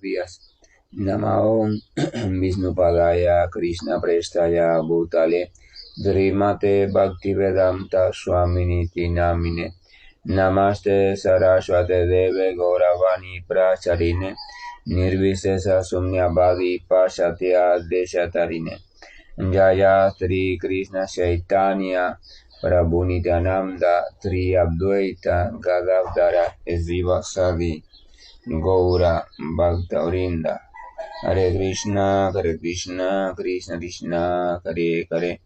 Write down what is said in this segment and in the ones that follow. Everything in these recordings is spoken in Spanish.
días. Namaon Vishnupadaya Krishna Prestaya Bhutale Drimate Bhaktivedanta Swaminiti Namine Namaste Saraswate Deve Gauravani Pracharine Nirvisesa Sumnyabadi Pashatya Deshatarine Jaya Tri Krishna Chaitanya Prabhu Nityananda Tri Advaita Gadadhara Siva Sadi Gaura Bhaktavrinda Hare Krishna, Krishna Krishna, Hare Hare,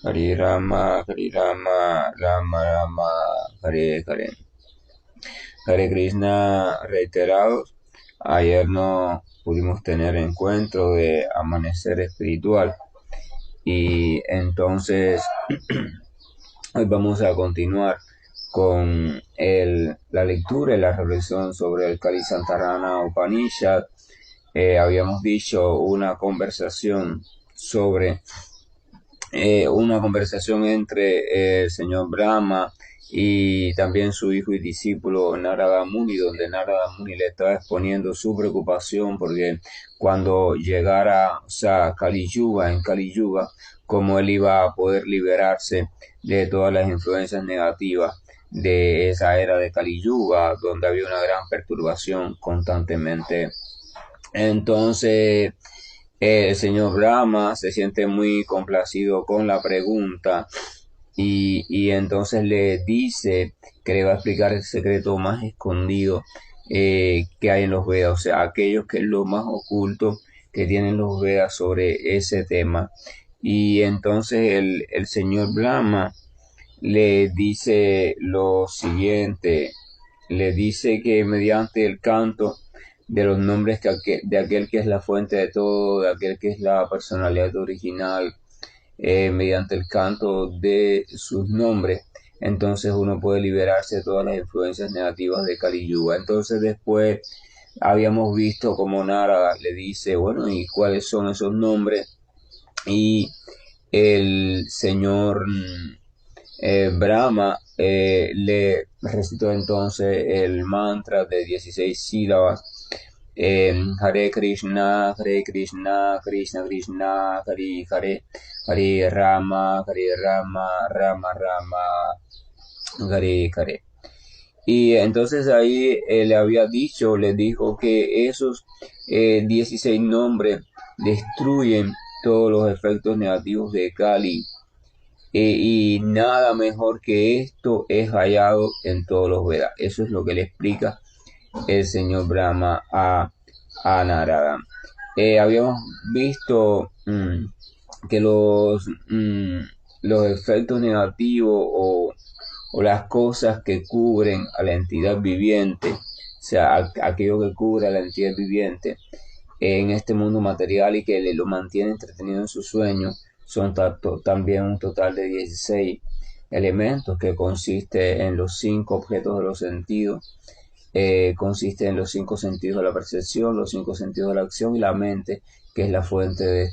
Hare Rama, Rama Rama, Hare Hare. Hare Krishna reiterados. Ayer no pudimos tener encuentro de amanecer espiritual y entonces hoy vamos a continuar con la lectura y la reflexión sobre el Kalisantarana Upanishad. Habíamos dicho una conversación entre el señor Brahma y también su hijo y discípulo Narada Muni, donde Narada Muni le estaba exponiendo su preocupación porque cuando llegara Kali Yuga, en Kali Yuga, cómo él iba a poder liberarse de todas las influencias negativas de esa era de Kali Yuga, donde había una gran perturbación constantemente. Entonces, el señor Brahma se siente muy complacido con la pregunta y entonces le dice que le va a explicar el secreto más escondido que hay en los Vedas, o sea, aquello que es lo más oculto que tienen los Vedas sobre ese tema. Y entonces el señor Brahma le dice lo siguiente, le dice que mediante el canto de los nombres de aquel que es la fuente de todo, de aquel que es la personalidad original, mediante el canto de sus nombres, entonces uno puede liberarse de todas las influencias negativas de Kali Yuga. Entonces después habíamos visto como Narada le dice, bueno, ¿y cuáles son esos nombres? Y el señor Brahma le recitó entonces el mantra de 16 sílabas. Hare Krishna, Krishna Krishna, Hare Hare, Hare Rama, Rama Rama, Hare Hare. Y entonces ahí le dijo que esos 16 nombres destruyen todos los efectos negativos de Kali. Y nada mejor que esto es hallado en todos los Vedas. Eso es lo que le explica el señor Brahma a Narada. Habíamos visto que los efectos negativos o las cosas que cubren a la entidad viviente, o sea, aquello que cubre a la entidad viviente en este mundo material y que lo mantiene entretenido en su sueño, son también un total de 16 elementos que consiste en los 5 objetos de los sentidos, consiste en los 5 sentidos de la percepción, los 5 sentidos de la acción y la mente, que es la fuente de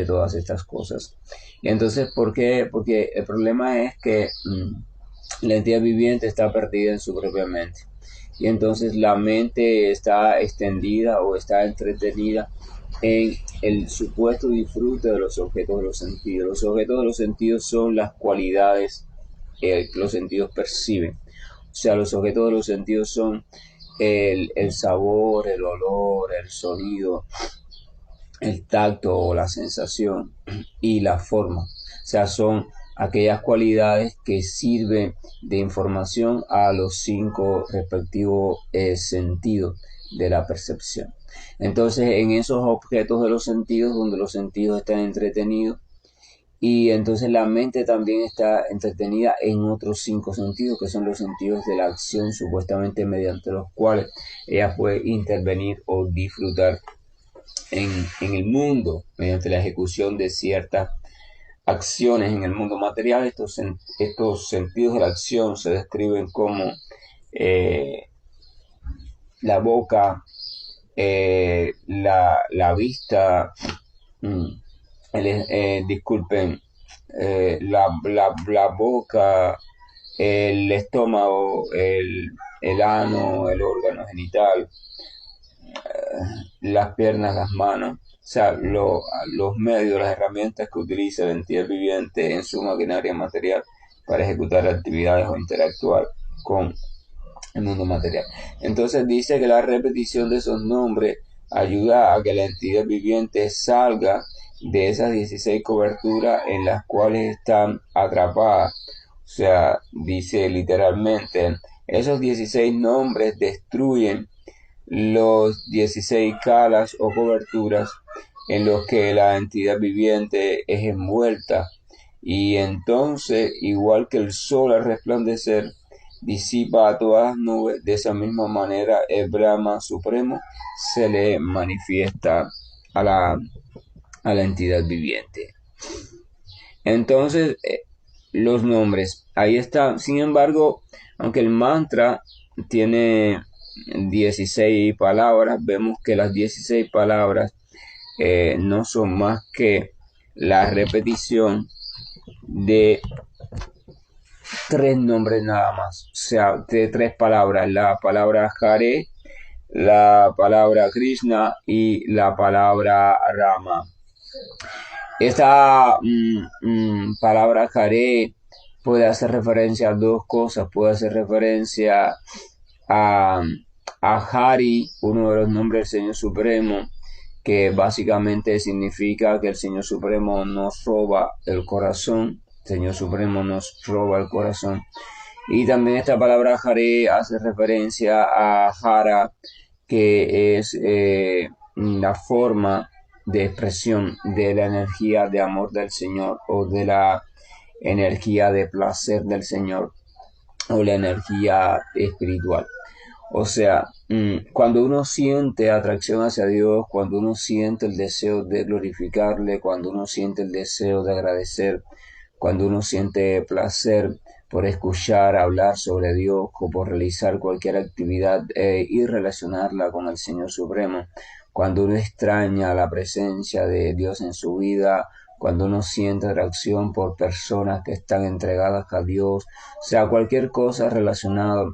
todas estas cosas. Y entonces, ¿por qué? Porque el problema es que la entidad viviente está perdida en su propia mente. Y entonces la mente está extendida o está entretenida en el supuesto disfrute de los objetos de los sentidos. Los objetos de los sentidos son las cualidades que los sentidos perciben. O sea, los objetos de los sentidos son el sabor, el olor, el sonido, el tacto o la sensación y la forma. O sea, son aquellas cualidades que sirven de información a los 5 respectivos sentidos de la percepción. Entonces, en esos objetos de los sentidos, donde los sentidos están entretenidos, y entonces la mente también está entretenida en otros 5 sentidos, que son los sentidos de la acción, supuestamente mediante los cuales ella puede intervenir o disfrutar en el mundo, mediante la ejecución de ciertas acciones en el mundo material. Estos sentidos de la acción se describen como la boca, la vista, disculpen, la boca, el estómago, el ano, el órgano genital, las piernas, las manos, o sea, los medios, las herramientas que utiliza la entidad viviente en su maquinaria material para ejecutar actividades o interactuar con el mundo material. Entonces dice que la repetición de esos nombres ayuda a que la entidad viviente salga de esas 16 coberturas en las cuales están atrapadas. O sea, dice literalmente, esos 16 nombres destruyen los 16 calas o coberturas en los que la entidad viviente es envuelta. Y entonces, igual que el sol al resplandecer, disipa a todas las nubes, de esa misma manera el Brahma Supremo se le manifiesta a la entidad viviente. Entonces, los nombres, ahí está. Sin embargo, aunque el mantra tiene 16 palabras, vemos que las 16 palabras no son más que la repetición de tres nombres nada más, o sea, de tres palabras, la palabra Hare, la palabra Krishna y la palabra Rama. Esta palabra Hare puede hacer referencia a dos cosas, puede hacer referencia a, a Hari, uno de los nombres del Señor Supremo, que básicamente significa que el Señor Supremo nos roba el corazón, el Señor Supremo nos roba el corazón. Y también esta palabra Hare hace referencia a Hara, que es la forma de expresión de la energía de amor del Señor o de la energía de placer del Señor o la energía espiritual. O sea, cuando uno siente atracción hacia Dios, cuando uno siente el deseo de glorificarle, cuando uno siente el deseo de agradecer, cuando uno siente placer por escuchar hablar sobre Dios o por realizar cualquier actividad y relacionarla con el Señor Supremo, cuando uno extraña la presencia de Dios en su vida, cuando uno siente atracción por personas que están entregadas a Dios, o sea, cualquier cosa relacionada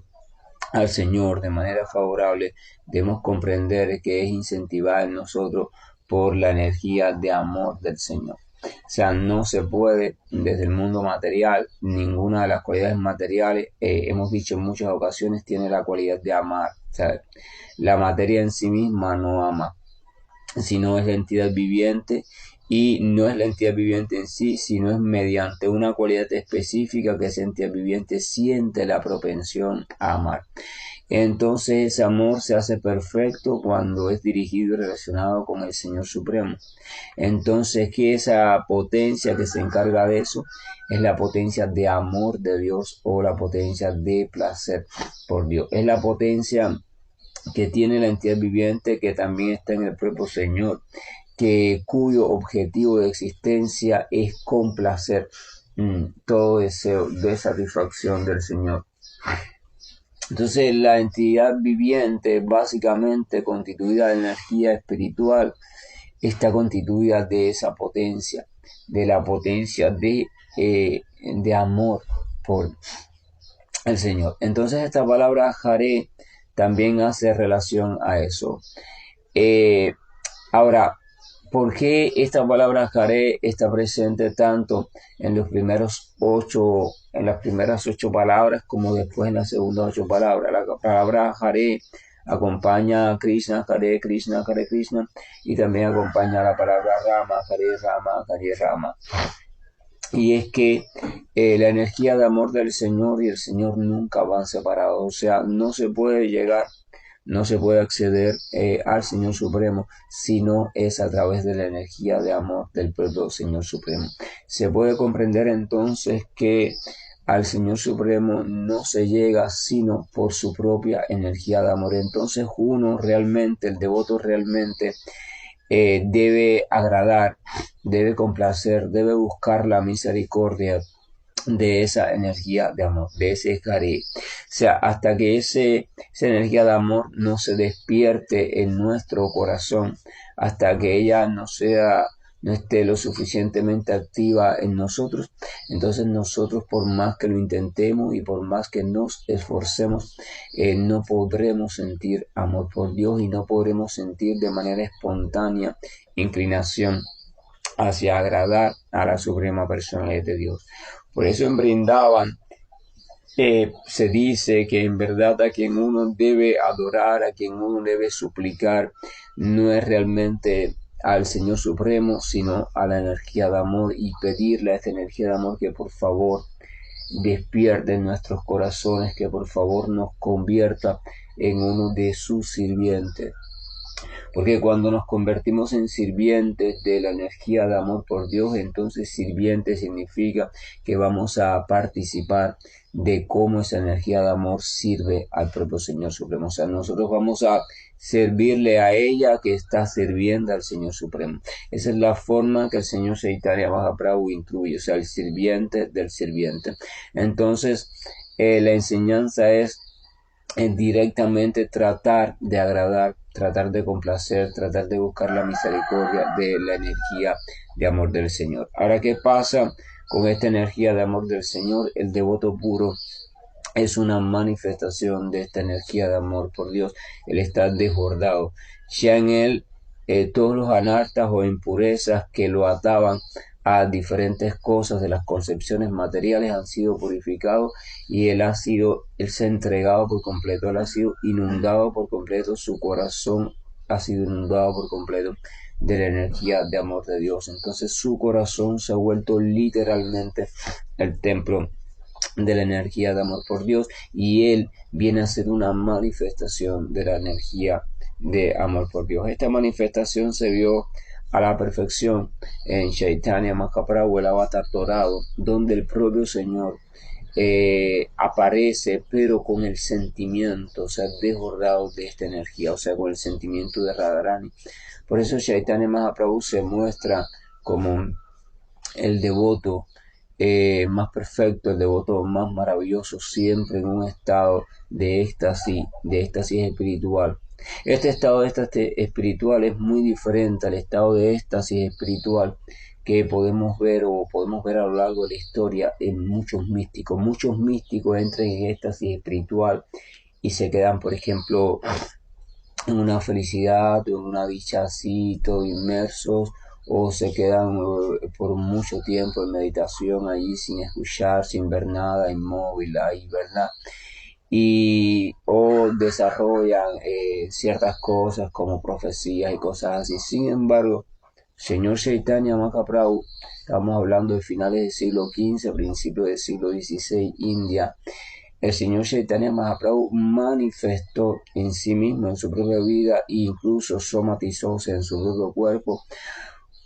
al Señor de manera favorable, debemos comprender que es incentivada en nosotros por la energía de amor del Señor. O sea, no se puede desde el mundo material, ninguna de las cualidades materiales, hemos dicho en muchas ocasiones, tiene la cualidad de amar. O sea, la materia en sí misma no ama, sino es la entidad viviente, y no es la entidad viviente en sí, sino es mediante una cualidad específica que esa entidad viviente siente la propensión a amar. Entonces ese amor se hace perfecto cuando es dirigido y relacionado con el Señor Supremo. Entonces, que esa potencia que se encarga de eso es la potencia de amor de Dios o la potencia de placer por Dios. Es la potencia que tiene la entidad viviente, que también está en el propio Señor, cuyo objetivo de existencia es complacer todo deseo de satisfacción del Señor. Entonces la entidad viviente, básicamente constituida de energía espiritual, está constituida de esa potencia, de la potencia de amor por el Señor. Entonces esta palabra Hare también hace relación a eso. Ahora, ¿por qué esta palabra Hare está presente tanto en los primeros en las primeras 8 palabras como después en las segundas 8 palabras? La palabra Hare acompaña a Krishna, Hare Krishna, Hare Krishna, y también acompaña a la palabra Rama, Hare Rama, Hare Rama. Y es que la energía de amor del Señor y el Señor nunca van separados. O sea, no se puede llegar, no se puede acceder al Señor Supremo si no es a través de la energía de amor del propio Señor Supremo. Se puede comprender entonces que al Señor Supremo no se llega sino por su propia energía de amor. Entonces uno realmente, el devoto realmente debe agradar, debe complacer, debe buscar la misericordia de esa energía de amor, de ese Hare. O sea, hasta que esa energía de amor no se despierte en nuestro corazón, hasta que ella no sea no esté lo suficientemente activa en nosotros, entonces nosotros, por más que lo intentemos y por más que nos esforcemos, no podremos sentir amor por Dios y no podremos sentir de manera espontánea inclinación hacia agradar a la suprema personalidad de Dios. Por eso en Brindavan se dice que en verdad a quien uno debe adorar, a quien uno debe suplicar, no es realmente al Señor Supremo, sino a la energía de amor, y pedirle a esta energía de amor que por favor despierte en nuestros corazones, que por favor nos convierta en uno de sus sirvientes. Porque cuando nos convertimos en sirvientes de la energía de amor por Dios, entonces sirviente significa que vamos a participar de cómo esa energía de amor sirve al propio Señor Supremo. O sea, nosotros vamos a servirle a ella que está sirviendo al Señor Supremo. Esa es la forma que el Señor Chaitanya Mahaprabhu instruye, o sea, el sirviente del sirviente. Entonces, la enseñanza es directamente tratar de agradar, tratar de complacer, tratar de buscar la misericordia de la energía de amor del Señor. Ahora, ¿qué pasa con esta energía de amor del Señor? El devoto puro es una manifestación de esta energía de amor por Dios. Él está desbordado. Ya en él, todos los anartas o impurezas que lo ataban a diferentes cosas de las concepciones materiales han sido purificados, y él se ha entregado por completo, él ha sido inundado por completo, su corazón ha sido inundado por completo de la energía de amor de Dios. Entonces su corazón se ha vuelto literalmente el templo de la energía de amor por Dios, y él viene a ser una manifestación de la energía de amor por Dios. Esta manifestación se vio a la perfección en Chaitanya Mahaprabhu, el avatar dorado, donde el propio Señor aparece, pero con el sentimiento, o sea, desbordado de esta energía, o sea, con el sentimiento de Radharani. Por eso Chaitanya Mahaprabhu se muestra como el devoto más perfecto, el devoto más maravilloso, siempre en un estado de éxtasis espiritual. Este estado de éxtasis espiritual es muy diferente al estado de éxtasis espiritual que podemos ver a lo largo de la historia en muchos místicos. Muchos místicos entran en éxtasis espiritual y se quedan, por ejemplo, en una felicidad, en una dicha así, todo inmersos, o se quedan por mucho tiempo en meditación allí sin escuchar, sin ver nada, inmóvil ahí, ¿verdad? O desarrollan ciertas cosas como profecías y cosas así. Sin embargo, señor Chaitanya Mahaprabhu, estamos hablando de finales del siglo XV, principios del siglo XVI, India. El señor Chaitanya Mahaprabhu manifestó en sí mismo, en su propia vida, e incluso somatizóse en su propio cuerpo,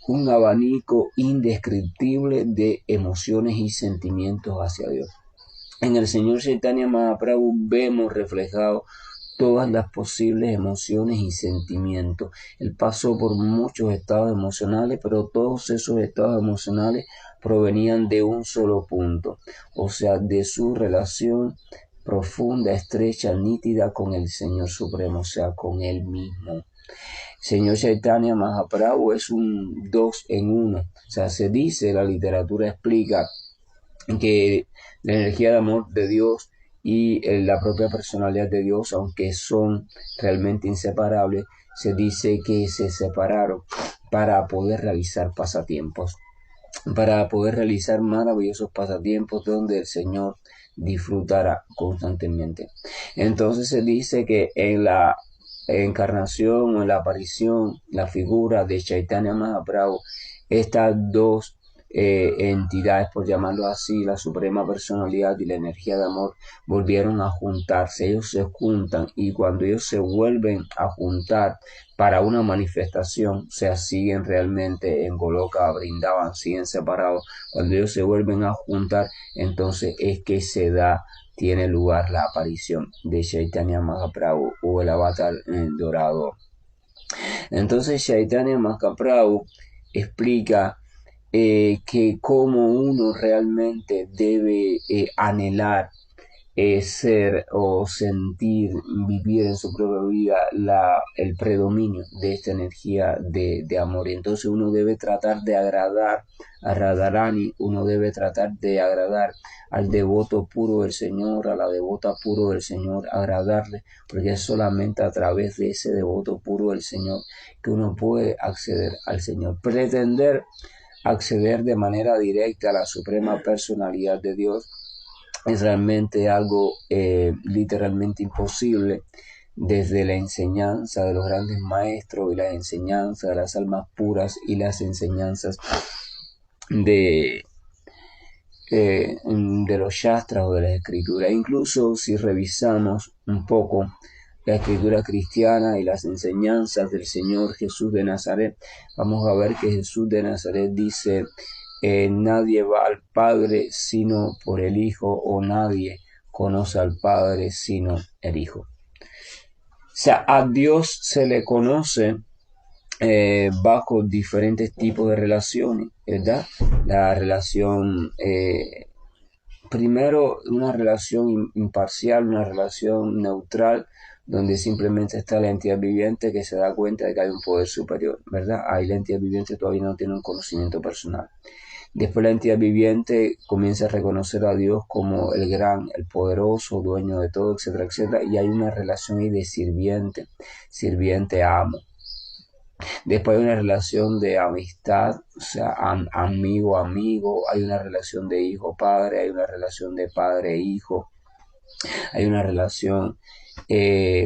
un abanico indescriptible de emociones y sentimientos hacia Dios. En el señor Chaitanya Mahaprabhu vemos reflejado todas las posibles emociones y sentimientos. Él pasó por muchos estados emocionales, pero todos esos estados emocionales provenían de un solo punto, o sea, de su relación profunda, estrecha, nítida con el Señor Supremo, o sea, con Él mismo. Señor Chaitanya Mahaprabhu es un dos en uno, o sea, se dice, la literatura explica que la energía de amor de Dios y la propia personalidad de Dios, aunque son realmente inseparables, se dice que se separaron para poder realizar pasatiempos, para poder realizar maravillosos pasatiempos donde el Señor disfrutará constantemente. Entonces se dice que en la encarnación o en la aparición, la figura de Chaitanya Mahaprabhu, estas dos entidades, por llamarlo así, la suprema personalidad y la energía de amor, volvieron a juntarse. Ellos se juntan, y cuando ellos se vuelven a juntar para una manifestación, o sea, siguen realmente en Goloka, Brindavan, siguen separados. Cuando ellos se vuelven a juntar, entonces es que tiene lugar la aparición de Chaitanya Mahaprabhu, o el avatar dorado. Entonces Chaitanya Mahaprabhu explica que cómo uno realmente debe anhelar ser o sentir, vivir en su propia vida el predominio de esta energía de amor. Y entonces uno debe tratar de agradar a Radharani, uno debe tratar de agradar al devoto puro del Señor, a la devota puro del Señor, agradarle, porque es solamente a través de ese devoto puro del Señor que uno puede acceder al Señor. Pretender acceder de manera directa a la suprema personalidad de Dios es realmente algo literalmente imposible desde la enseñanza de los grandes maestros y las enseñanzas de las almas puras y las enseñanzas de, de los shastras o de las escrituras. Incluso si revisamos un poco la escritura cristiana y las enseñanzas del Señor Jesús de Nazaret, vamos a ver que Jesús de Nazaret dice: nadie va al Padre sino por el Hijo, o nadie conoce al Padre sino el Hijo. O sea, a Dios se le conoce bajo diferentes tipos de relaciones, ¿verdad? La relación, primero, una relación imparcial, una relación neutral, donde simplemente está la entidad viviente que se da cuenta de que hay un poder superior, ¿verdad? Ahí la entidad viviente todavía no tiene un conocimiento personal. Después la entidad viviente comienza a reconocer a Dios como el gran, el poderoso, dueño de todo, etcétera, etcétera, y hay una relación ahí de sirviente, sirviente-amo. Después hay una relación de amistad, o sea, amigo-amigo, hay una relación de hijo-padre, hay una relación de padre-hijo, hay una relación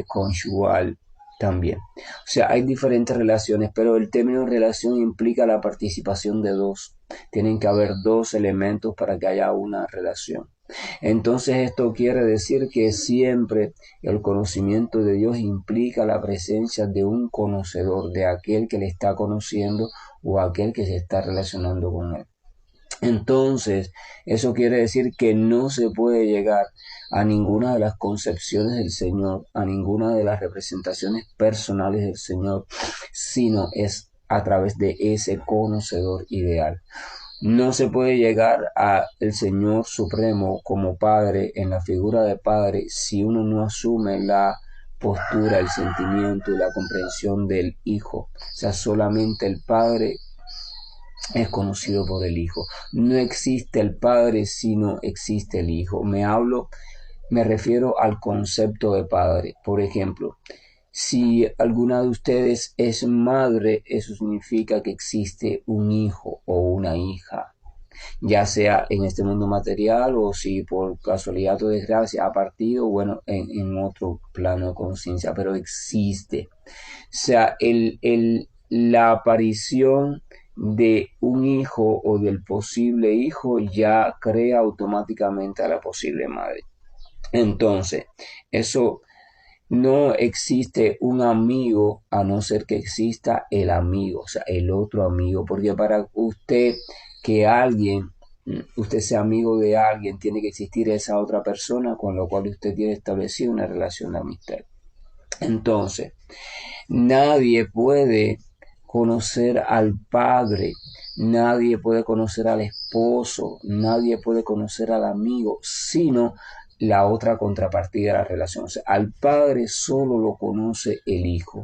conyugal también. O sea, hay diferentes relaciones, pero el término relación implica la participación de dos. Tienen que haber dos elementos para que haya una relación. Entonces esto quiere decir que siempre el conocimiento de Dios implica la presencia de un conocedor, de aquel que le está conociendo o aquel que se está relacionando con él. Entonces, eso quiere decir que no se puede llegar a ninguna de las concepciones del Señor, a ninguna de las representaciones personales del Señor, sino es a través de ese conocedor ideal. No se puede llegar al Señor Supremo como Padre, en la figura de Padre, si uno no asume la postura, el sentimiento y la comprensión del Hijo. O sea, solamente el Padre es conocido por el Hijo. No existe el Padre sino existe el Hijo. Me refiero al concepto de Padre. Por ejemplo, si alguna de ustedes es madre, eso significa que existe un hijo o una hija, ya sea en este mundo material o si por casualidad o desgracia ha partido, bueno, en otro plano de conciencia, pero existe. O sea, la aparición de un hijo o del posible hijo ya crea automáticamente a la posible madre. Entonces, eso no existe un amigo a no ser que exista el amigo, o sea, el otro amigo, porque para usted que usted sea amigo de alguien, tiene que existir esa otra persona con la cual usted tiene establecido una relación de amistad. Entonces, nadie puede conocer al padre, nadie puede conocer al esposo, nadie puede conocer al amigo, sino la otra contrapartida de la relación. O sea, al padre solo lo conoce el hijo,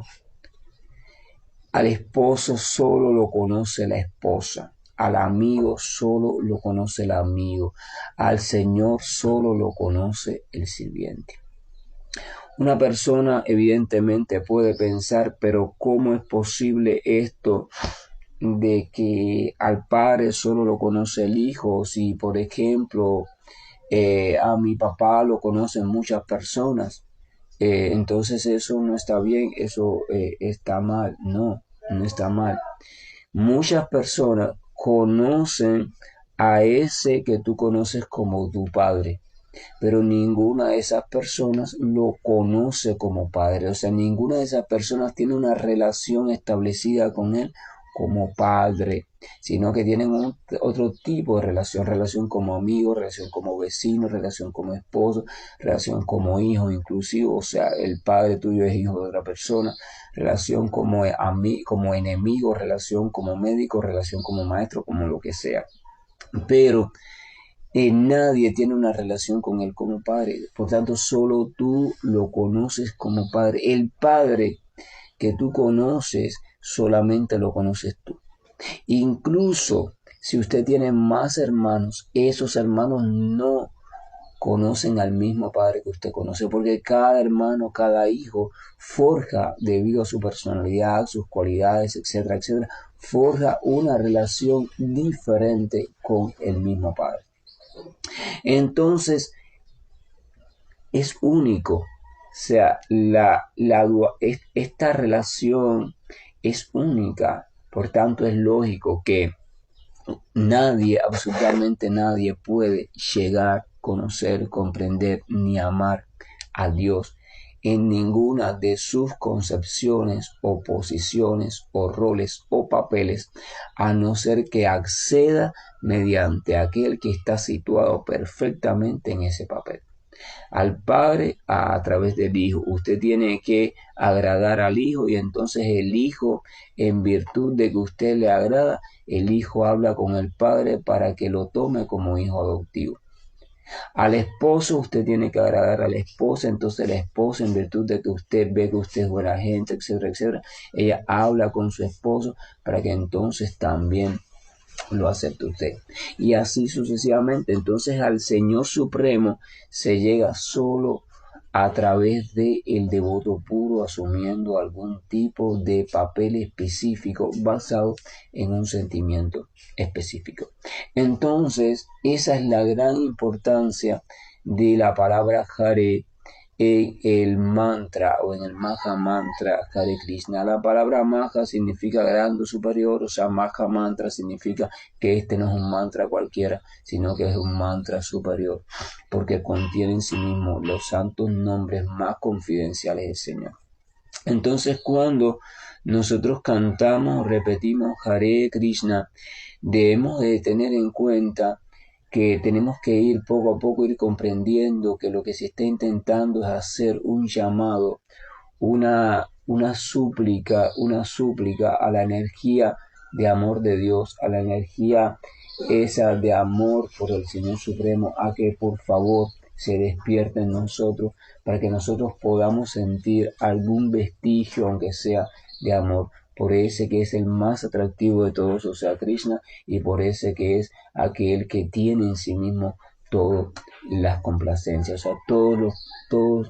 al esposo solo lo conoce la esposa, al amigo solo lo conoce el amigo, al Señor solo lo conoce el sirviente. Una persona evidentemente puede pensar, pero ¿cómo es posible esto de que al padre solo lo conoce el hijo? Si, por ejemplo, a mi papá lo conocen muchas personas, entonces eso no está bien, eso está mal. No, no está mal. Muchas personas conocen a ese que tú conoces como tu padre, pero ninguna de esas personas lo conoce como padre. O sea, ninguna de esas personas tiene una relación establecida con él como padre, sino que tienen otro tipo de relación como amigo, relación como vecino, relación como esposo, relación como hijo inclusive. O sea, el padre tuyo es hijo de otra persona, relación como enemigo, relación como médico, relación como maestro, como lo que sea. Pero Nadie tiene una relación con Él como Padre. Por tanto, solo tú lo conoces como Padre. El Padre que tú conoces, solamente lo conoces tú. Incluso si usted tiene más hermanos, esos hermanos no conocen al mismo Padre que usted conoce, porque cada hermano, cada hijo forja, debido a su personalidad, sus cualidades, etcétera, etcétera, forja una relación diferente con el mismo Padre. Entonces, es único. O sea, esta relación es única. Por tanto, es lógico que nadie, absolutamente nadie puede llegar, conocer, comprender ni amar a Dios en ninguna de sus concepciones o posiciones o roles o papeles, a no ser que acceda mediante aquel que está situado perfectamente en ese papel al Padre a través del Hijo. Usted tiene que agradar al Hijo y entonces el Hijo, en virtud de que usted le agrada, el Hijo habla con el Padre para que lo tome como hijo adoptivo. Al esposo usted tiene que agradar a la esposa, entonces la esposa, en virtud de que usted ve que usted es buena gente, etcétera, etcétera, ella habla con su esposo para que entonces también lo acepte usted. Y así sucesivamente. Entonces al Señor Supremo se llega solo a través de el devoto puro, asumiendo algún tipo de papel específico basado en un sentimiento específico. Entonces, esa es la gran importancia de la palabra Hare en el mantra o en el Maha Mantra Hare Krishna. La palabra Maha significa grande o superior, o sea, Maha Mantra significa que este no es un mantra cualquiera, sino que es un mantra superior, porque contiene en sí mismo los santos nombres más confidenciales del Señor. Entonces, cuando nosotros cantamos, repetimos Hare Krishna, debemos de tener en cuenta que tenemos que ir poco a poco, ir comprendiendo que lo que se está intentando es hacer un llamado, una súplica a la energía de amor de Dios, a la energía esa de amor por el Señor Supremo, a que por favor se despierte en nosotros para que nosotros podamos sentir algún vestigio, aunque sea de amor, por ese que es el más atractivo de todos, o sea, Krishna, y por ese que es aquel que tiene en sí mismo todas las complacencias, o sea,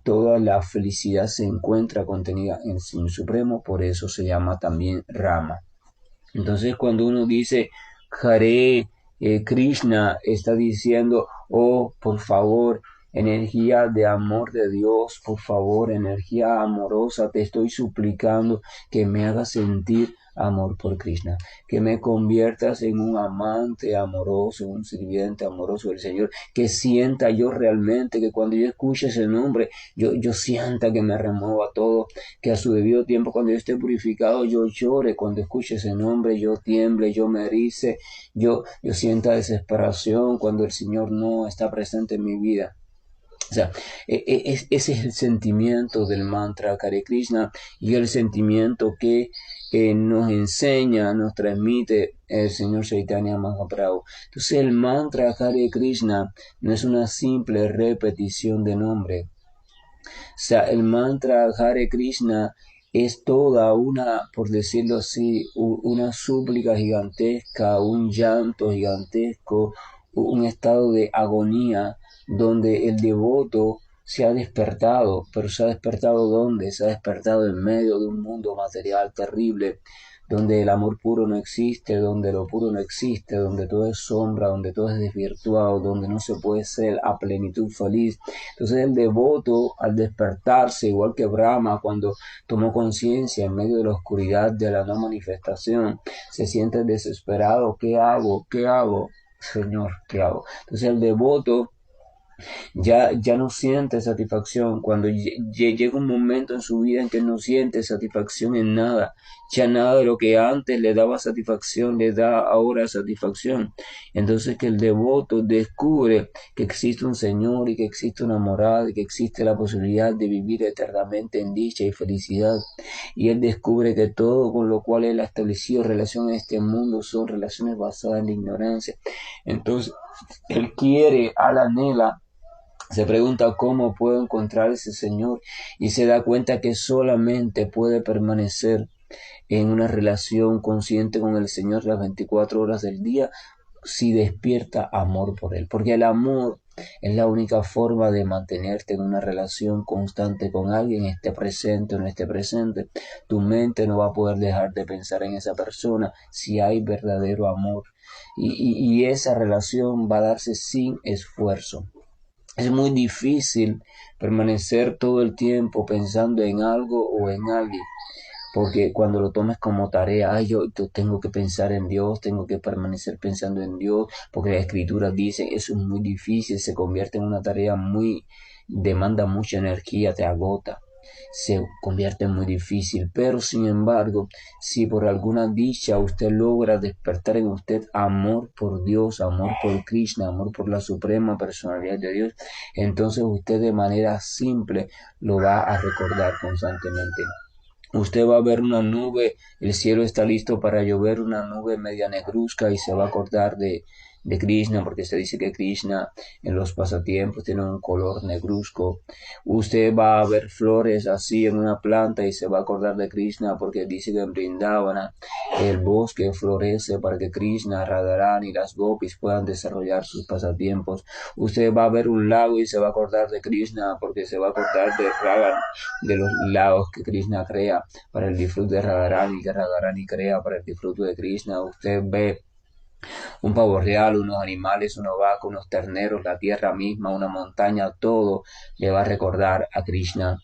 toda la felicidad se encuentra contenida en el Señor Supremo, por eso se llama también Rama. Entonces, cuando uno dice Hare Krishna, está diciendo, oh, por favor, energía de amor de Dios, por favor, energía amorosa, te estoy suplicando que me hagas sentir amor por Krishna, que me conviertas en un amante amoroso, un sirviente amoroso del Señor, que sienta yo realmente, que cuando yo escuche ese nombre, yo sienta que me remueva todo, que a su debido tiempo, cuando yo esté purificado, yo llore, cuando escuche ese nombre, yo tiemble, yo me erice, yo sienta desesperación cuando el Señor no está presente en mi vida. O sea, ese es el sentimiento del mantra Hare Krishna y el sentimiento que nos enseña, nos transmite el Señor Chaitanya Mahaprabhu. Entonces el mantra Hare Krishna no es una simple repetición de nombre. O sea, el mantra Hare Krishna es toda una, por decirlo así, una súplica gigantesca, un llanto gigantesco, un estado de agonía donde el devoto se ha despertado, pero se ha despertado ¿dónde? Se ha despertado en medio de un mundo material terrible, donde el amor puro no existe, donde lo puro no existe, donde todo es sombra, donde todo es desvirtuado, donde no se puede ser a plenitud feliz. Entonces el devoto, al despertarse, igual que Brahma, cuando tomó conciencia en medio de la oscuridad de la no manifestación, se siente desesperado. ¿Qué hago? ¿Qué hago? Señor, ¿qué hago? Entonces el devoto ya no siente satisfacción. Cuando llega un momento en su vida en que no siente satisfacción en nada, ya nada de lo que antes le daba satisfacción le da ahora satisfacción. Entonces que el devoto descubre que existe un Señor y que existe una morada y que existe la posibilidad de vivir eternamente en dicha y felicidad. Y él descubre que todo con lo cual él ha establecido relación en este mundo son relaciones basadas en la ignorancia. Entonces, él quiere, él anhela, se pregunta cómo puedo encontrar ese Señor y se da cuenta que solamente puede permanecer en una relación consciente con el Señor las 24 horas del día si despierta amor por Él, porque el amor es la única forma de mantenerte en una relación constante con alguien, esté presente o no esté presente. Tu mente no va a poder dejar de pensar en esa persona si hay verdadero amor. Y esa relación va a darse sin esfuerzo. Es muy difícil permanecer todo el tiempo pensando en algo o en alguien, porque cuando lo tomes como tarea, ay, yo tengo que pensar en Dios, tengo que permanecer pensando en Dios, porque las escrituras dicen, eso es muy difícil, se convierte en una tarea muy, demanda mucha energía, te agota, se convierte en muy difícil, pero sin embargo, si por alguna dicha usted logra despertar en usted amor por Dios, amor por Krishna, amor por la suprema personalidad de Dios, entonces usted de manera simple lo va a recordar constantemente. Usted va a ver una nube, el cielo está listo para llover, una nube media negruzca y se va a acordar de Krishna, porque se dice que Krishna en los pasatiempos tiene un color negruzco. Usted va a ver flores así en una planta y se va a acordar de Krishna, porque dice que en Vrindavana el bosque florece para que Krishna, Radharani y las gopis puedan desarrollar sus pasatiempos. Usted va a ver un lago y se va a acordar de Krishna, porque se va a acordar de Ragan, de los lagos que Krishna crea para el disfrute de Radharani, que Radharani crea para el disfrute de Krishna. Usted ve un pavo real, unos animales, unos vacas, unos terneros, la tierra misma, una montaña, todo le va a recordar a Krishna.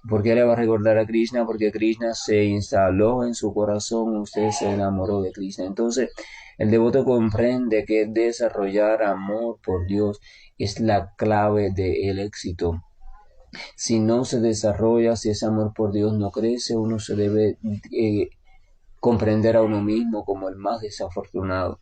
¿Por qué le va a recordar a Krishna? Porque Krishna se instaló en su corazón, usted se enamoró de Krishna. Entonces, el devoto comprende que desarrollar amor por Dios es la clave del éxito. Si no se desarrolla, si ese amor por Dios no crece, uno se debe comprender a uno mismo como el más desafortunado.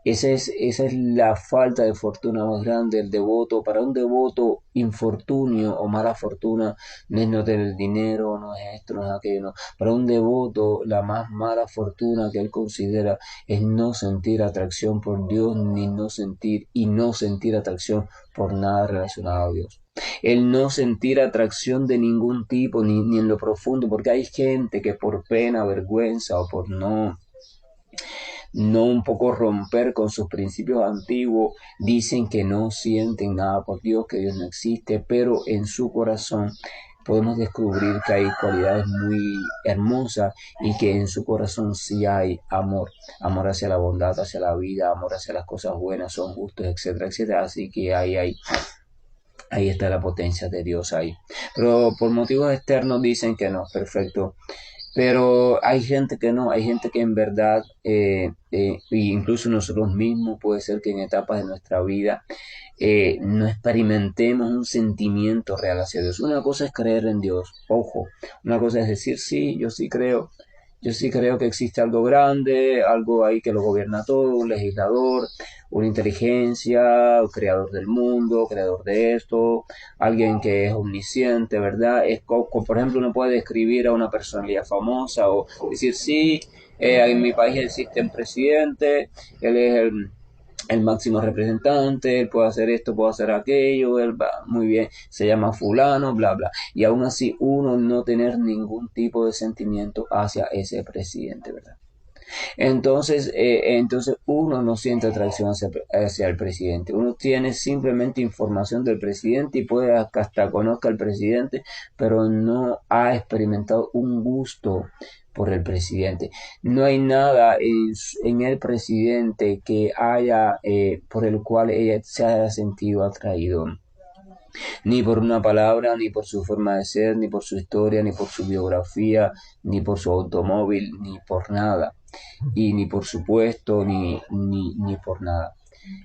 Esa es la falta de fortuna más grande del devoto. Para un devoto, infortunio o mala fortuna no es no tener dinero, no es esto, no es aquello. No. Para un devoto, la más mala fortuna que él considera es no sentir atracción por Dios, ni no sentir atracción por nada relacionado a Dios. El no sentir atracción de ningún tipo, ni en lo profundo, porque hay gente que por pena, vergüenza o por no un poco romper con sus principios antiguos, dicen que no sienten nada por Dios, que Dios no existe, pero en su corazón podemos descubrir que hay cualidades muy hermosas y que en su corazón sí hay amor, amor hacia la bondad, hacia la vida, amor hacia las cosas buenas, son justos, etcétera, etcétera. Así que ahí está la potencia de Dios ahí. Pero por motivos externos dicen que no, perfecto. Pero hay gente que no, hay gente que en verdad, incluso nosotros mismos, puede ser que en etapas de nuestra vida no experimentemos un sentimiento real hacia Dios. Una cosa es creer en Dios, ojo, una cosa es decir, sí, yo sí creo que existe algo grande, algo ahí que lo gobierna todo, un legislador, una inteligencia, un creador del mundo, creador de esto, alguien que es omnisciente, ¿verdad? Es como, por ejemplo, uno puede describir a una personalidad famosa o decir, sí, en mi país existe un presidente, él es el máximo representante, él puede hacer esto, puede hacer aquello, él va muy bien, se llama fulano, bla, bla. Y aún así uno no tener ningún tipo de sentimiento hacia ese presidente, ¿verdad? Entonces uno no siente atracción hacia el presidente. Uno tiene simplemente información del presidente y puede que hasta conozca al presidente, pero no ha experimentado un gusto por el presidente. No hay nada en el presidente que haya, por el cual ella se haya sentido atraído, ni por una palabra, ni por su forma de ser, ni por su historia, ni por su biografía, ni por su automóvil, ni por nada, y ni por su puesto, ni por nada.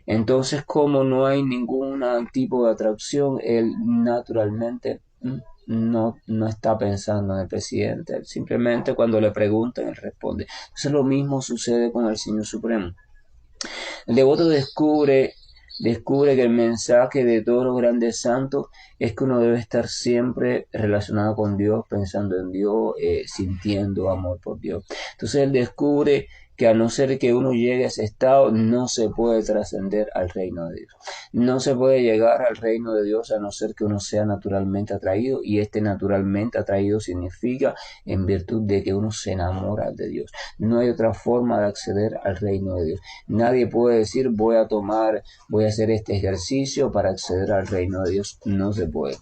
Entonces, como no hay ningún tipo de atracción, él naturalmente no está pensando en el presidente. Él simplemente cuando le preguntan, él responde. Entonces, lo mismo sucede con el Señor Supremo. El devoto descubre que el mensaje de todos los grandes santos es que uno debe estar siempre relacionado con Dios, pensando en Dios, sintiendo amor por Dios. Entonces él descubre que a no ser que uno llegue a ese estado, no se puede trascender al reino de Dios. No se puede llegar al reino de Dios a no ser que uno sea naturalmente atraído, y este naturalmente atraído significa en virtud de que uno se enamora de Dios. No hay otra forma de acceder al reino de Dios. Nadie puede decir voy a hacer este ejercicio para acceder al reino de Dios. No se puede.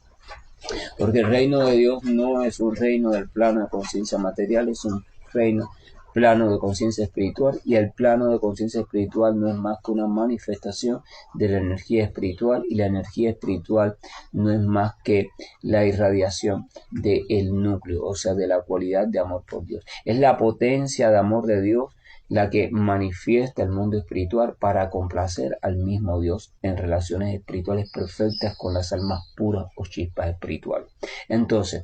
Porque el reino de Dios no es un reino del plano de conciencia material, es un reino plano de conciencia espiritual, y el plano de conciencia espiritual no es más que una manifestación de la energía espiritual, y la energía espiritual no es más que la irradiación del núcleo, o sea, de la cualidad de amor por Dios. Es la potencia de amor de Dios la que manifiesta el mundo espiritual para complacer al mismo Dios en relaciones espirituales perfectas con las almas puras o chispas espirituales. Entonces,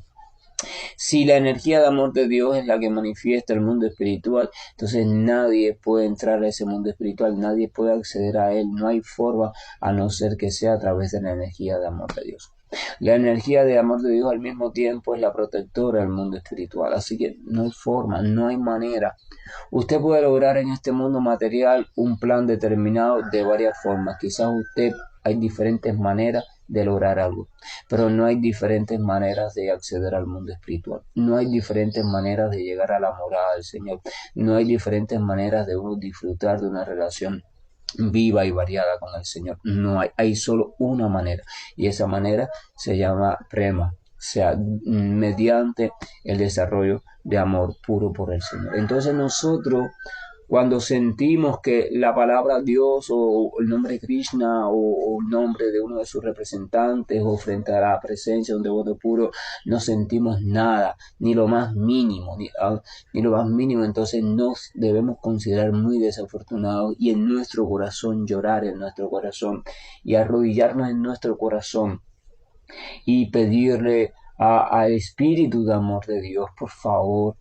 si la energía de amor de Dios es la que manifiesta el mundo espiritual, entonces nadie puede entrar a ese mundo espiritual, nadie puede acceder a él, no hay forma a no ser que sea a través de la energía de amor de Dios. La energía de amor de Dios al mismo tiempo es la protectora del mundo espiritual, así que no hay forma, no hay manera. Usted puede lograr en este mundo material un plan determinado de varias formas. Quizás hay diferentes maneras de lograr algo, pero no hay diferentes maneras de acceder al mundo espiritual. No hay diferentes maneras de llegar a la morada del Señor. No hay diferentes maneras de uno disfrutar de una relación viva y variada con el Señor. No hay solo una manera, y esa manera se llama prema, o sea, mediante el desarrollo de amor puro por el Señor. Entonces nosotros, cuando sentimos que la palabra Dios o el nombre de Krishna o el nombre de uno de sus representantes o frente a la presencia de un devoto puro, no sentimos nada, ni lo más mínimo, ni lo más mínimo, entonces nos debemos considerar muy desafortunados, y en nuestro corazón llorar en nuestro corazón y arrodillarnos en nuestro corazón y pedirle al Espíritu de amor de Dios, por favor,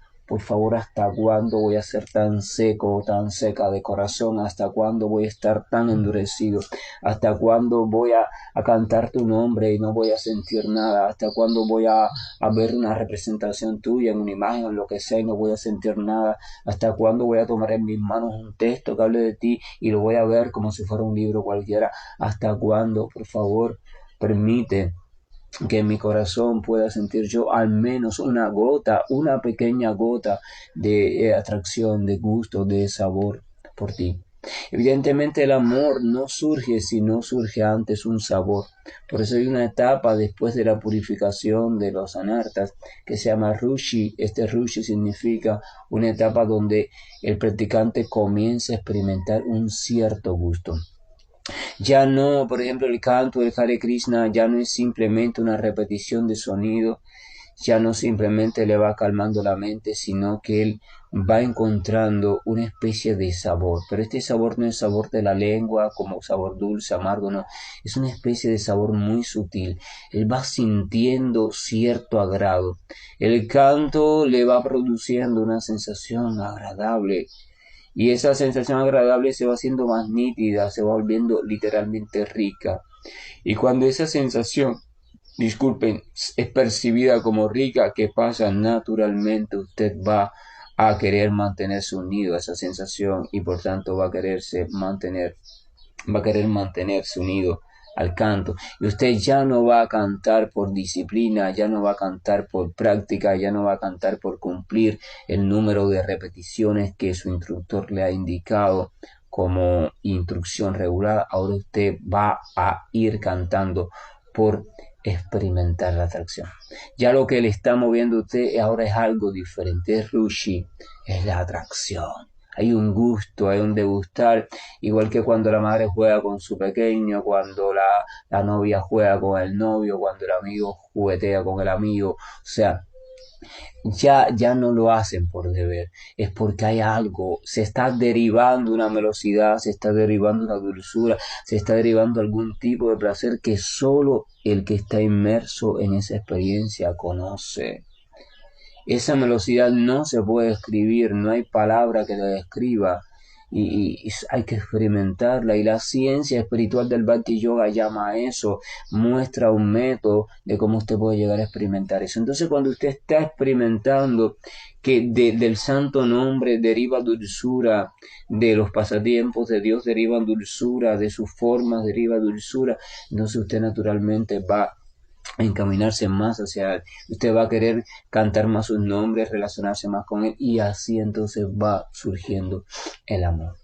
¿hasta cuándo voy a ser tan seco o tan seca de corazón? ¿Hasta cuándo voy a estar tan endurecido? ¿Hasta cuándo voy a cantar tu nombre y no voy a sentir nada? ¿Hasta cuándo voy a ver una representación tuya en una imagen o lo que sea y no voy a sentir nada? ¿Hasta cuándo voy a tomar en mis manos un texto que hable de ti y lo voy a ver como si fuera un libro cualquiera? ¿Hasta cuándo? Por favor, permite que en mi corazón pueda sentir yo al menos una gota, una pequeña gota de atracción, de gusto, de sabor por ti. Evidentemente el amor no surge si no surge antes un sabor. Por eso hay una etapa después de la purificación de los anartas que se llama Rushi. Este Rushi significa una etapa donde el practicante comienza a experimentar un cierto gusto. Ya no, por ejemplo, el canto del Hare Krishna ya no es simplemente una repetición de sonido, ya no simplemente le va calmando la mente, sino que él va encontrando una especie de sabor. Pero este sabor no es sabor de la lengua, como sabor dulce, amargo, no. Es una especie de sabor muy sutil. Él va sintiendo cierto agrado. El canto le va produciendo una sensación agradable. Y esa sensación agradable se va haciendo más nítida, se va volviendo literalmente rica. Y cuando esa sensación, disculpen, es percibida como rica, ¿qué pasa? Naturalmente usted va a querer mantenerse unido a esa sensación, y por tanto va a querer mantenerse unido al canto. Y usted ya no va a cantar por disciplina, ya no va a cantar por práctica, ya no va a cantar por cumplir el número de repeticiones que su instructor le ha indicado como instrucción regular. Ahora usted va a ir cantando por experimentar la atracción. Ya lo que le está moviendo a usted ahora es algo diferente, es Rushi, es la atracción. Hay un gusto, hay un degustar, igual que cuando la madre juega con su pequeño, cuando la novia juega con el novio, cuando el amigo juguetea con el amigo. O sea, ya no lo hacen por deber, es porque hay algo, se está derivando una velocidad, se está derivando una dulzura, se está derivando algún tipo de placer que solo el que está inmerso en esa experiencia conoce. Esa velocidad no se puede escribir, no hay palabra que la describa, y hay que experimentarla, y la ciencia espiritual del Bhakti Yoga llama a eso, muestra un método de cómo usted puede llegar a experimentar eso. Entonces cuando usted está experimentando que del santo nombre deriva dulzura, de los pasatiempos de Dios deriva dulzura, de sus formas deriva dulzura, entonces usted naturalmente va a encaminarse más hacia él, usted va a querer cantar más sus nombres, relacionarse más con él, y así entonces va surgiendo el amor.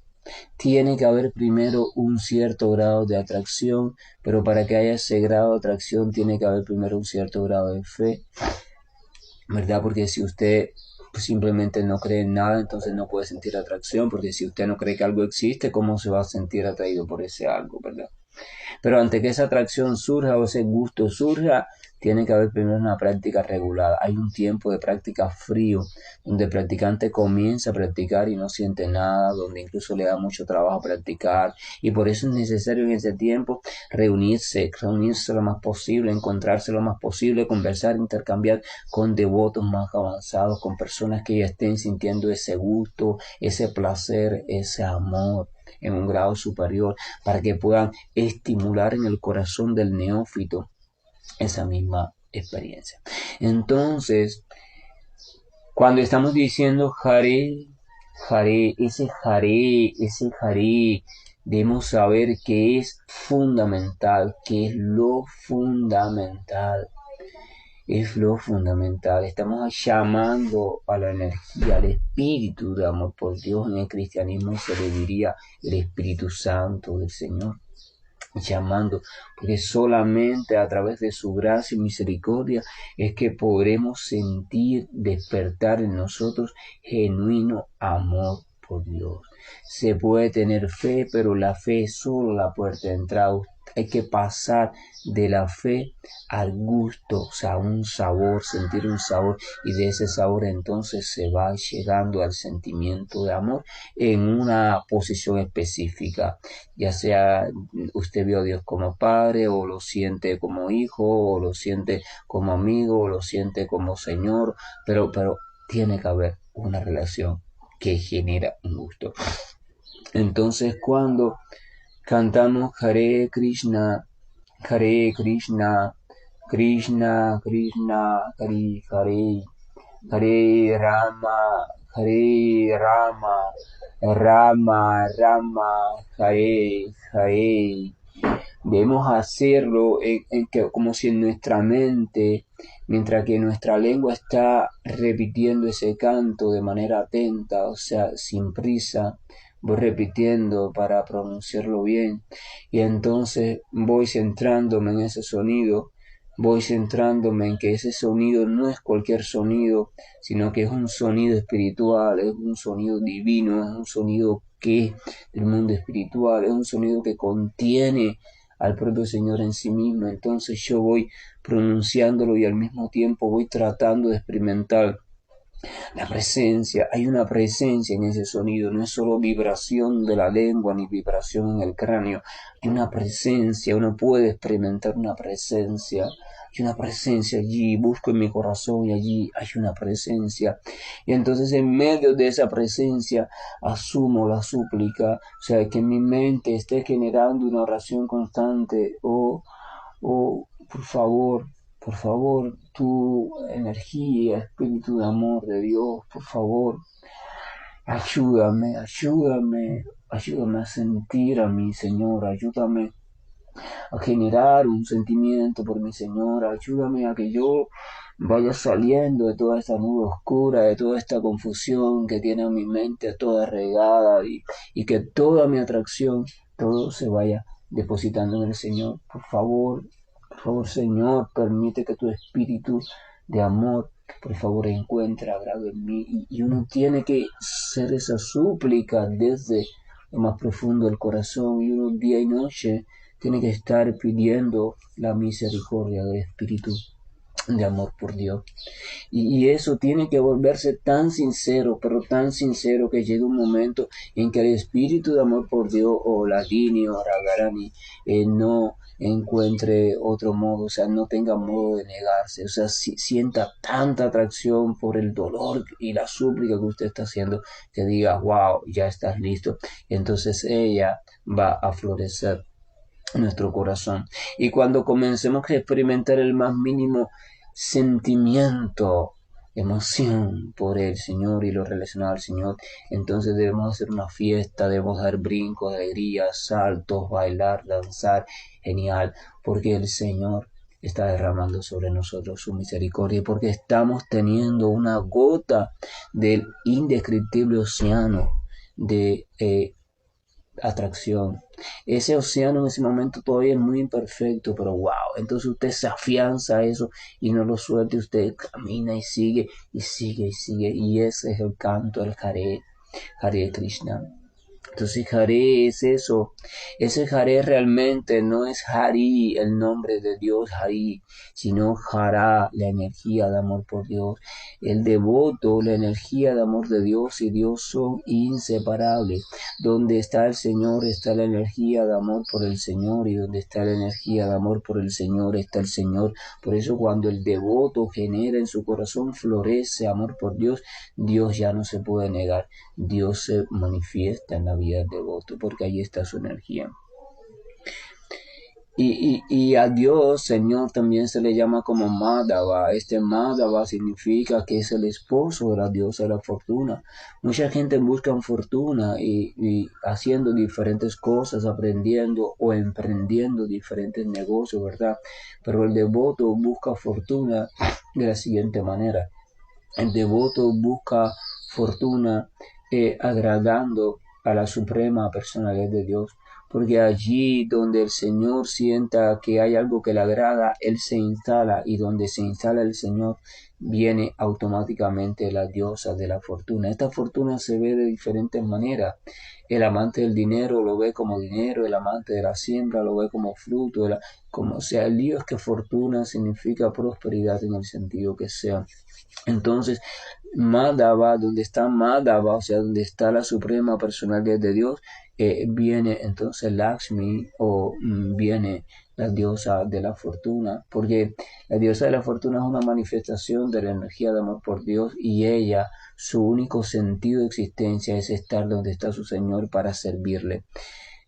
Tiene que haber primero un cierto grado de atracción, pero para que haya ese grado de atracción tiene que haber primero un cierto grado de fe, ¿verdad? Porque si usted simplemente no cree en nada, entonces no puede sentir atracción, porque si usted no cree que algo existe, ¿cómo se va a sentir atraído por ese algo, verdad? Pero ante que esa atracción surja o ese gusto surja, tiene que haber primero una práctica regulada. Hay un tiempo de práctica frío, donde el practicante comienza a practicar y no siente nada, donde incluso le da mucho trabajo practicar. Y por eso es necesario en ese tiempo reunirse lo más posible, encontrarse lo más posible, conversar, intercambiar con devotos más avanzados, con personas que ya estén sintiendo ese gusto, ese placer, ese amor en un grado superior, para que puedan estimular en el corazón del neófito esa misma experiencia. Entonces, cuando estamos diciendo Hare, ese Hare, debemos saber que es fundamental, que es lo fundamental. Es lo fundamental. Estamos llamando a la energía, al espíritu de amor por Dios. En el cristianismo se le diría el Espíritu Santo del Señor, llamando, porque solamente a través de su gracia y misericordia es que podremos sentir despertar en nosotros genuino amor por Dios. Se puede tener fe, pero la fe es solo la puerta de entrada. Hay que pasar de la fe al gusto, o sea, un sabor, sentir un sabor, y de ese sabor entonces se va llegando al sentimiento de amor en una posición específica, ya sea usted vio a Dios como padre, o lo siente como hijo, o lo siente como amigo, o lo siente como Señor, pero tiene que haber una relación que genera un gusto. Entonces, cuando cantamos Hare Krishna, Hare Krishna, Krishna Krishna, Hare Hare, Hare Rama, Hare Rama, Rama Rama, Hare Hare, debemos hacerlo como si en nuestra mente, mientras que nuestra lengua está repitiendo ese canto de manera atenta, o sea, sin prisa, voy repitiendo para pronunciarlo bien, y entonces voy centrándome en ese sonido, voy centrándome en que ese sonido no es cualquier sonido, sino que es un sonido espiritual, es un sonido divino, es un sonido que es del mundo espiritual, es un sonido que contiene al propio Señor en sí mismo. Entonces yo voy pronunciándolo y al mismo tiempo voy tratando de experimentar la presencia. Hay una presencia en ese sonido, no es solo vibración de la lengua ni vibración en el cráneo, hay una presencia, uno puede experimentar una presencia. Hay una presencia allí, busco en mi corazón y allí hay una presencia. Y entonces en medio de esa presencia asumo la súplica, o sea, que en mi mente esté generando una oración constante. Oh, por favor, tu energía, espíritu de amor de Dios, por favor, ayúdame a sentir a mi Señor, ayúdame a generar un sentimiento por mi Señor, ayúdame a que yo vaya saliendo de toda esta nube oscura, de toda esta confusión que tiene en mi mente toda regada, y que toda mi atracción, todo se vaya depositando en el Señor. Por favor, Señor, permite que tu espíritu de amor, por favor, encuentre agrado en mí. Y uno tiene que hacer esa súplica desde lo más profundo del corazón, y uno día y noche tiene que estar pidiendo la misericordia del espíritu de amor por Dios. Y eso tiene que volverse tan sincero, pero tan sincero, que llegue un momento en que el espíritu de amor por Dios, o Ladini o Radharani, no encuentre otro modo, o sea, no tenga modo de negarse, o sea, sienta tanta atracción por el dolor y la súplica que usted está haciendo, que diga, wow, ya estás listo. Y entonces ella va a florecer en nuestro corazón. Y cuando comencemos a experimentar el más mínimo sentimiento emoción por el Señor y lo relacionado al Señor. Entonces debemos hacer una fiesta, debemos dar brincos, alegrías, saltos, bailar, danzar, genial, porque el Señor está derramando sobre nosotros su misericordia, porque estamos teniendo una gota del indescriptible océano de atracción. Ese océano en ese momento todavía es muy imperfecto, pero wow, entonces usted se afianza a eso y no lo suelte, usted camina y sigue y sigue y sigue, y ese es el canto del Hare Krishna. Entonces Hare es eso, ese Hare realmente no es Hari, el nombre de Dios Hari, sino Hara, la energía de amor por Dios. El devoto, la energía de amor de Dios y Dios son inseparables. Donde está el Señor está la energía de amor por el Señor, y donde está la energía de amor por el Señor está el Señor. Por eso cuando el devoto genera en su corazón, florece amor por Dios, Dios ya no se puede negar. Dios se manifiesta en la vida del devoto porque ahí está su energía. Y a Dios, Señor, también se le llama como Madhava. Este Madhava significa que es el esposo de la diosa de la fortuna. Mucha gente busca fortuna y haciendo diferentes cosas, aprendiendo o emprendiendo diferentes negocios, ¿verdad? Pero el devoto busca fortuna de la siguiente manera. El devoto busca fortuna agradando a la suprema personalidad de Dios, porque allí donde el Señor sienta que hay algo que le agrada, Él se instala, y donde se instala el Señor viene automáticamente la diosa de la fortuna. Esta fortuna se ve de diferentes maneras. El amante del dinero lo ve como dinero, el amante de la siembra lo ve como fruto, como sea. El lío es que fortuna significa prosperidad en el sentido que sea. Entonces, Madhava, donde está Madhava, o sea, donde está la suprema personalidad de Dios, viene entonces Lakshmi o viene la diosa de la fortuna, porque la diosa de la fortuna es una manifestación de la energía de amor por Dios, y ella, su único sentido de existencia es estar donde está su Señor para servirle.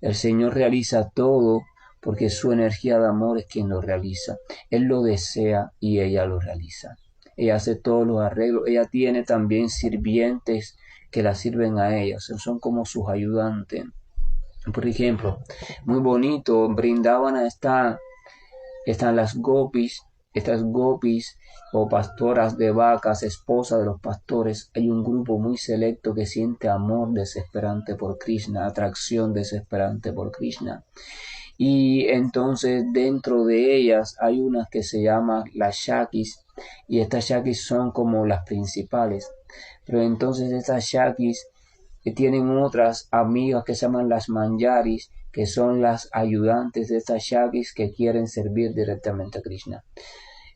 El Señor realiza todo porque su energía de amor es quien lo realiza. Él lo desea y ella lo realiza. Ella hace todos los arreglos. Ella tiene también sirvientes que la sirven a ella, son como sus ayudantes. Por ejemplo, muy bonito, Brindavana están las gopis, estas gopis o pastoras de vacas, esposas de los pastores. Hay un grupo muy selecto que siente amor desesperante por Krishna, atracción desesperante por Krishna. Y entonces dentro de ellas hay unas que se llaman las Shakis, y estas Shakis son como las principales. Pero entonces estas Shakis tienen otras amigas que se llaman las Manjaris, que son las ayudantes de estas Shakis que quieren servir directamente a Krishna.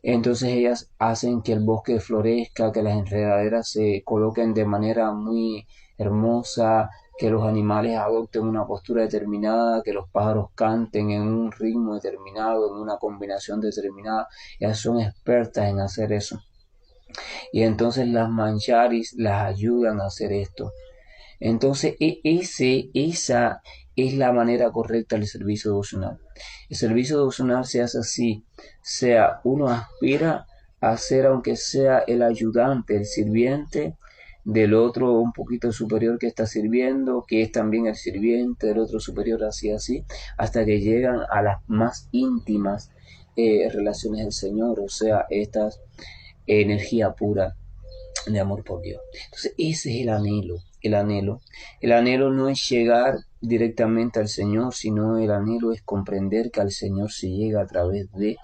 Entonces ellas hacen que el bosque florezca, que las enredaderas se coloquen de manera muy hermosa, que los animales adopten una postura determinada, que los pájaros canten en un ritmo determinado, en una combinación determinada. Ellas son expertas en hacer eso. Y entonces las mancharis las ayudan a hacer esto. Entonces, esa es la manera correcta del servicio devocional. El servicio devocional se hace así, sea uno aspira a ser, aunque sea el ayudante, el sirviente del otro un poquito superior que está sirviendo, que es también el sirviente del otro superior, así, hasta que llegan a las más íntimas relaciones del Señor, o sea, esta energía pura de amor por Dios. Entonces ese es el anhelo, el anhelo. El anhelo no es llegar directamente al Señor, sino el anhelo es comprender que al Señor se llega a través de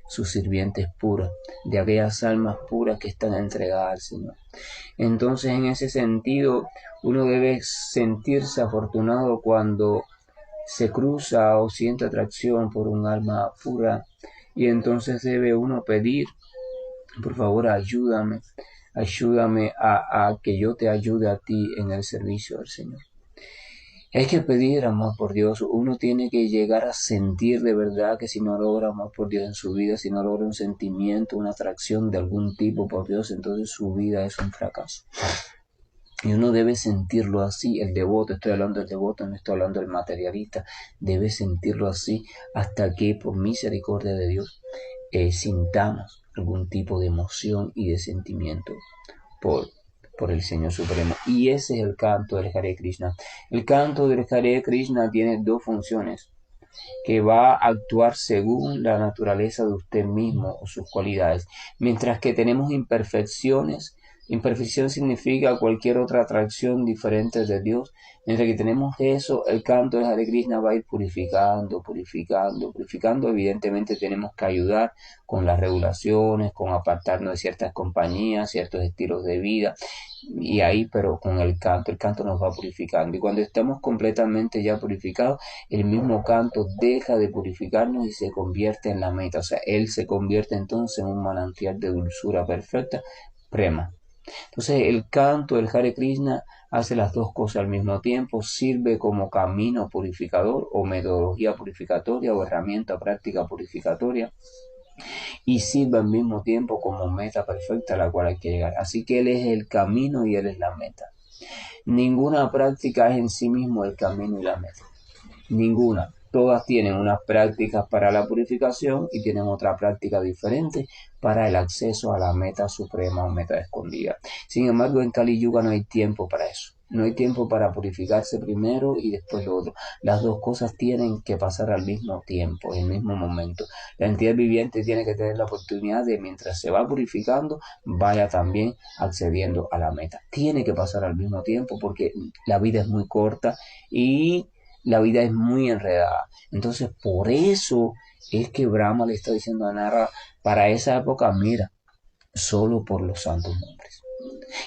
sus sirvientes puros, de aquellas almas puras que están entregadas al Señor. Entonces en ese sentido uno debe sentirse afortunado cuando se cruza o siente atracción por un alma pura, y entonces debe uno pedir: por favor, ayúdame a que yo te ayude a ti en el servicio del Señor. Hay que pedir amor por Dios. Uno tiene que llegar a sentir de verdad que si no logra amor por Dios en su vida, si no logra un sentimiento, una atracción de algún tipo por Dios, entonces su vida es un fracaso. Y uno debe sentirlo así, el devoto, estoy hablando del devoto, no estoy hablando del materialista, debe sentirlo así hasta que por misericordia de Dios sintamos algún tipo de emoción y de sentimiento por el Señor Supremo. Y ese es el canto del Hare Krishna. El canto del Hare Krishna tiene dos funciones, que va a actuar según la naturaleza de usted mismo o sus cualidades. Mientras que tenemos imperfecciones, imperfección significa cualquier otra atracción diferente de Dios. Mientras que tenemos eso, el canto de Hare Krishna va a ir purificando, purificando, purificando. Evidentemente tenemos que ayudar con las regulaciones, con apartarnos de ciertas compañías, ciertos estilos de vida. Y ahí, pero con el canto nos va purificando. Y cuando estamos completamente ya purificados, el mismo canto deja de purificarnos y se convierte en la meta. O sea, él se convierte entonces en un manantial de dulzura perfecta, prema. Entonces el canto del Hare Krishna hace las dos cosas al mismo tiempo, sirve como camino purificador o metodología purificatoria o herramienta práctica purificatoria, y sirve al mismo tiempo como meta perfecta a la cual hay que llegar. Así que él es el camino y él es la meta. Ninguna práctica es en sí mismo el camino y la meta. Ninguna. Todas tienen unas prácticas para la purificación y tienen otra práctica diferente para el acceso a la meta suprema o meta escondida. Sin embargo, en Kali Yuga no hay tiempo para eso. No hay tiempo para purificarse primero y después lo otro. Las dos cosas tienen que pasar al mismo tiempo, en el mismo momento. La entidad viviente tiene que tener la oportunidad de, mientras se va purificando, vaya también accediendo a la meta. Tiene que pasar al mismo tiempo porque la vida es muy corta y la vida es muy enredada. Entonces, por eso es que Brahma le está diciendo a Narada, para esa época, mira, solo por los santos nombres.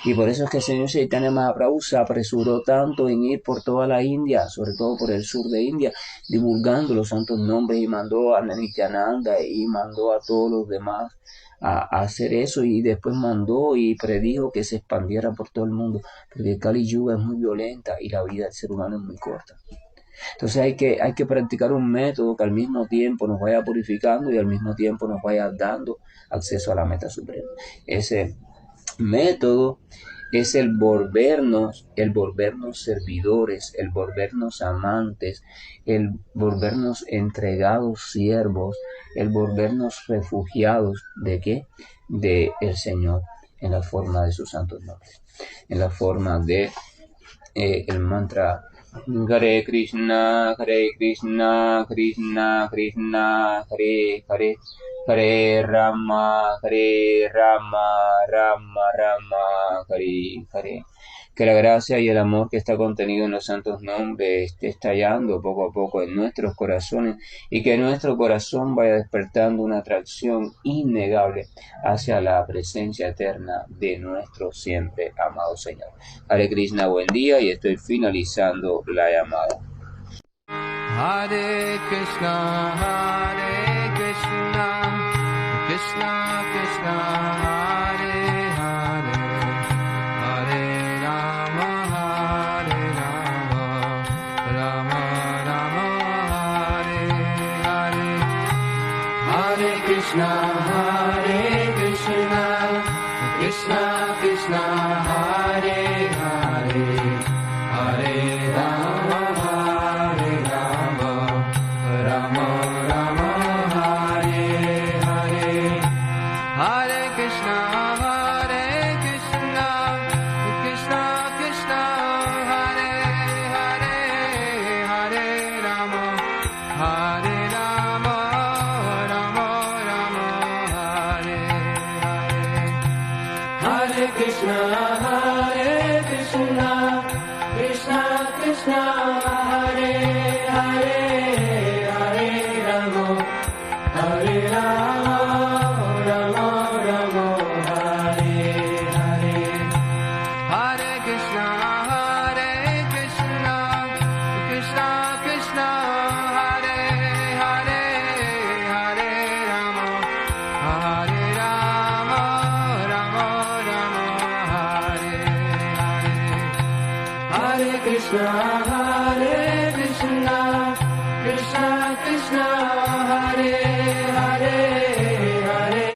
Y por eso es que el señor Chaitanya Mahaprabhu se apresuró tanto en ir por toda la India, sobre todo por el sur de India, divulgando los santos nombres, y mandó a Nityananda y mandó a todos los demás a hacer eso, y después mandó y predijo que se expandiera por todo el mundo, porque Kali Yuga es muy violenta y la vida del ser humano es muy corta. Entonces hay que practicar un método que al mismo tiempo nos vaya purificando y al mismo tiempo nos vaya dando acceso a la meta suprema. Ese método es el volvernos servidores, el volvernos amantes, el volvernos entregados siervos, el volvernos refugiados ¿de qué? De el Señor, en la forma de sus santos nombres, en la forma de el mantra Hare Krishna, Krishna Krishna, Hare Hare, Hare Rama, Rama Rama, Hare Hare. Que la gracia y el amor que está contenido en los santos nombres esté estallando poco a poco en nuestros corazones y que nuestro corazón vaya despertando una atracción innegable hacia la presencia eterna de nuestro siempre amado Señor. Hare Krishna, buen día, y estoy finalizando la llamada. Hare Krishna, Krishna Krishna, Hare Hare, Hare Rama, Rama Rama, Hare Hare. Hare Krishna, Krishna Krishna, Hare Hare, Hare Rama, Rama Rama, Hare Hare. Hare Krishna, Krishna Krishna, Hare Hare, Hare Rama, Rama Rama, Hare Hare. Hare Krishna, Krishna Krishna, Hare Hare, Hare Rama, Rama Rama, Hare Hare. Hare Krishna, Krishna Krishna, Hare Hare, Hare Rama, Rama Rama, Hare Hare. Hare Krishna,